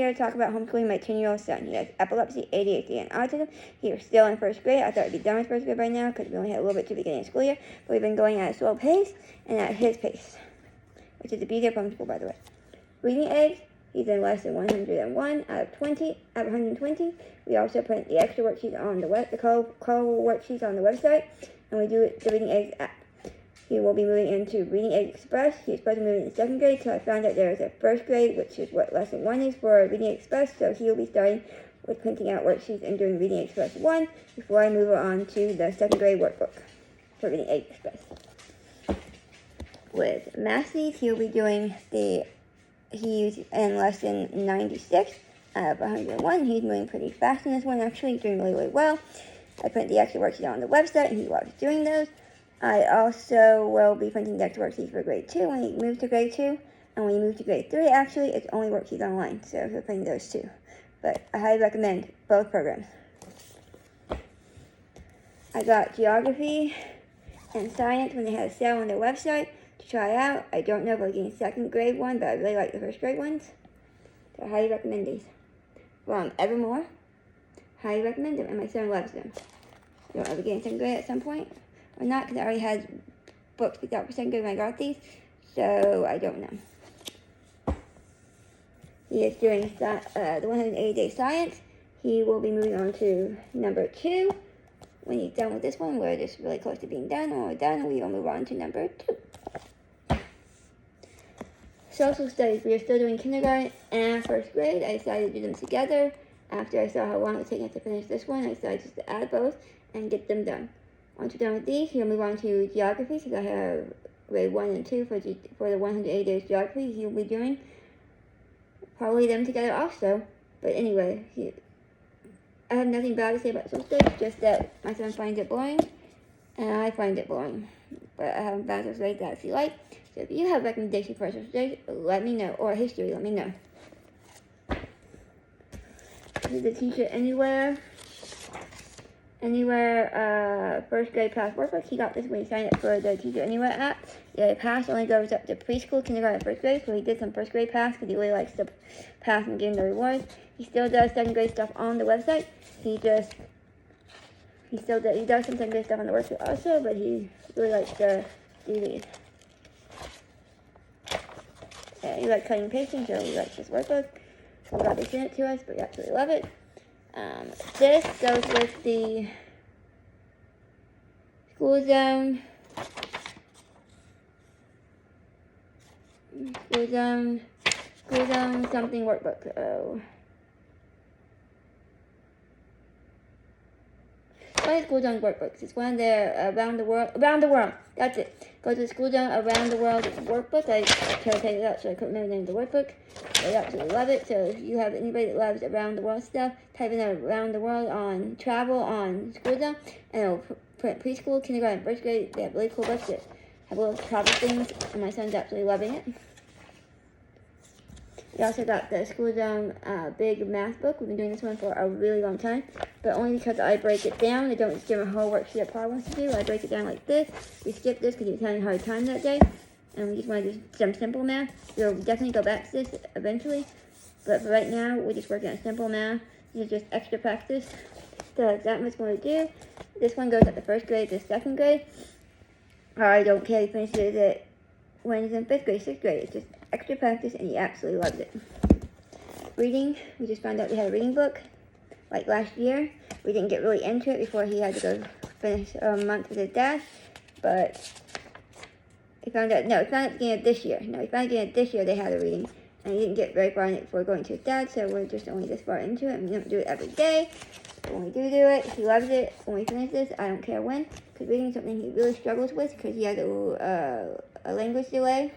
here to talk about homeschooling my 10-year-old son. He has epilepsy, ADHD, and autism. He is still in first grade. I thought he'd be done with first grade by now because we only had a little bit to the beginning of school year. But we've been going at a slow pace and at his pace, which is the beauty of homeschool, by the way. Reading aids, he's in lesson 101 out of 120. We also print the extra worksheets on the color worksheets on the website, and we do the Reading Aids app. He will be moving into Reading Aids Express. He's supposed to move into second grade, so I found out there is a first grade, which is what lesson 1 is for Reading Aids Express, so he will be starting with printing out worksheets and doing Reading Aids Express 1 before I move on to the second grade workbook for Reading Aids Express. With Massey's, he'll be doing he's in lesson 96 out of 101. He's moving pretty fast in this one, actually. He's doing really, really well. I print the extra worksheets on the website, and he loves doing those. I also will be printing the extra worksheets for grade 2 when he moves to grade 2. And when he moves to grade 3, actually, it's only worksheets online. So he'll print those too. But I highly recommend both programs. I got geography and science when they had a sale on their website to try out. I don't know if I'll get a second grade one, but I really like the first grade ones. So I highly recommend these. From Evermore. Highly recommend them, and my son loves them. I don't know if I'll get in second grade at some point or not, because I already had books picked out for second grade when I got these, so I don't know. He is doing the 180-day science. He will be moving on to number 2. When he's done with this one, we're just really close to being done. When we're done, we will move on to number 2. Social studies. We are still doing kindergarten and first grade. I decided to do them together. After I saw how long it was taking us to finish this one, I decided just to add both and get them done. Once we're done with these, he'll move on to geography, because I have grade 1 and 2 for the 180 days geography. He'll be doing probably them together also. But anyway, I have nothing bad to say about social studies, just that my son finds it boring, and I find it boring. But I haven't found social studies that I actually like. So if you have recommendations for social studies, let me know. Or history, let me know. This is the Teacher Anywhere first grade pass workbook. He got this when he signed up for the Teacher Anywhere app. The pass only goes up to preschool, kindergarten, first grade, so he did some first grade pass because he really likes to pass and gain the rewards. He still does second grade stuff on the website. He does some second grade stuff on the website also, but he really likes to do these. He likes cutting and pasting, so he likes this workbook. We got to send it to us, but we absolutely love it. This goes with the school zone something workbook. One of the school zone workbooks. It's one of their around the world. That's it. Go to the school zone around the world workbook. I tried to take it out so I couldn't remember the name of the workbook. I absolutely love it. So if you have anybody that loves around the world stuff, type in around the world on travel on school zone, and it'll print preschool, kindergarten, first grade. They have really cool books that have little travel things, and my son's absolutely loving it. We also got the school zone big math book. We've been doing this one for a really long time, but only because I break it down. I don't just give him a whole worksheet that Paul wants to do. I break it down like this. We skip this because he was having a hard time that day, and we just want to do some simple math. We'll definitely go back to this eventually, but for right now, we're just working on simple math. This is just extra practice. So that much more to do. This one goes at the first grade to second grade. I don't care if he finishes it when he's in 5th grade, 6th grade. It's just extra practice, and he absolutely loves it. Reading, we just found out we had a reading book, like last year. We didn't get really into it before he had to go finish a month with his dad, but we found out, no, we found out at the beginning of this year. No, we found out at the beginning of this year they had a reading, and he didn't get very far in it before going to his dad, so we're just only this far into it, and we don't do it every day. But when we do it, he loves it. When we finish this, I don't care when, because reading is something he really struggles with, because he has a language delay,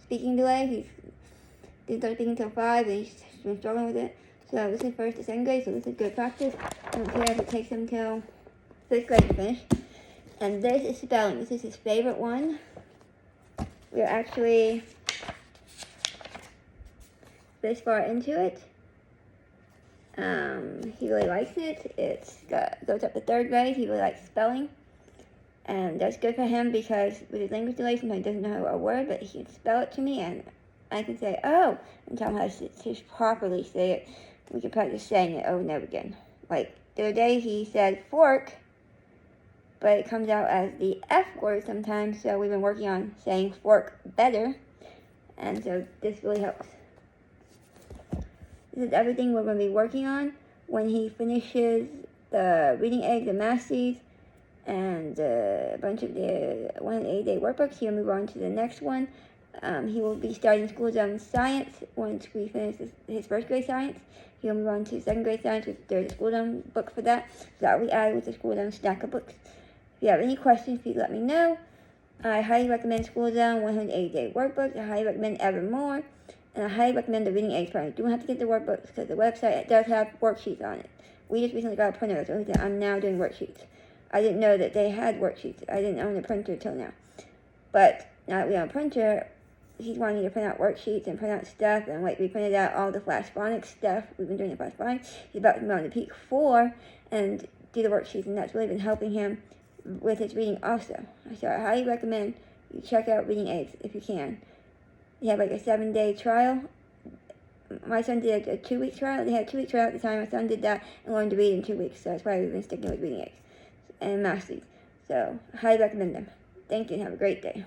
speaking delay. He didn't start speaking until 5, and he's been struggling with it. So this is first to second grade, so this is good practice. I don't care if it takes him till 5th grade to finish. And this is spelling. This is his favorite one. We're actually this far into it. He really likes it. Goes up to 3rd grade. He really likes spelling. And that's good for him because with his language delay, sometimes he doesn't know a word, but he can spell it to me, and I can say, oh, and tell him how to properly say it. We can practice saying it over and over again. Like, the other day he said fork, but it comes out as the F word sometimes, so we've been working on saying fork better, and so this really helps. This is everything we're going to be working on when he finishes the reading eggs and masties and a bunch of the 180-day workbooks. He'll move on to the next one. He will be starting school zone science once we finish his first grade science. He'll move on to second grade science, which there's a school zone book for that. So that will be added with the school zone stack of books. If you have any questions, please let me know. I highly recommend School Zone 180-day workbooks. I highly recommend Evermore. And I highly recommend the reading aids program. You don't have to get the workbooks because the website does have worksheets on it. We just recently got a printer, so I'm now doing worksheets. I didn't know that they had worksheets. I didn't own a printer till now. But now that we own a printer, he's wanting me to print out worksheets and print out stuff. And like we printed out all the Flash Phonics stuff. We've been doing the Flash Phonics. He's about to move on to Peak 4 and do the worksheets. And that's really been helping him with his reading also. So I highly recommend you check out reading aids if you can. They have like a 7-day trial. My son did a 2-week trial. They had a 2-week trial at the time. My son did that and learned to read in 2 weeks. So that's why we've been sticking with reading aids and masties. So I highly recommend them. Thank you and have a great day.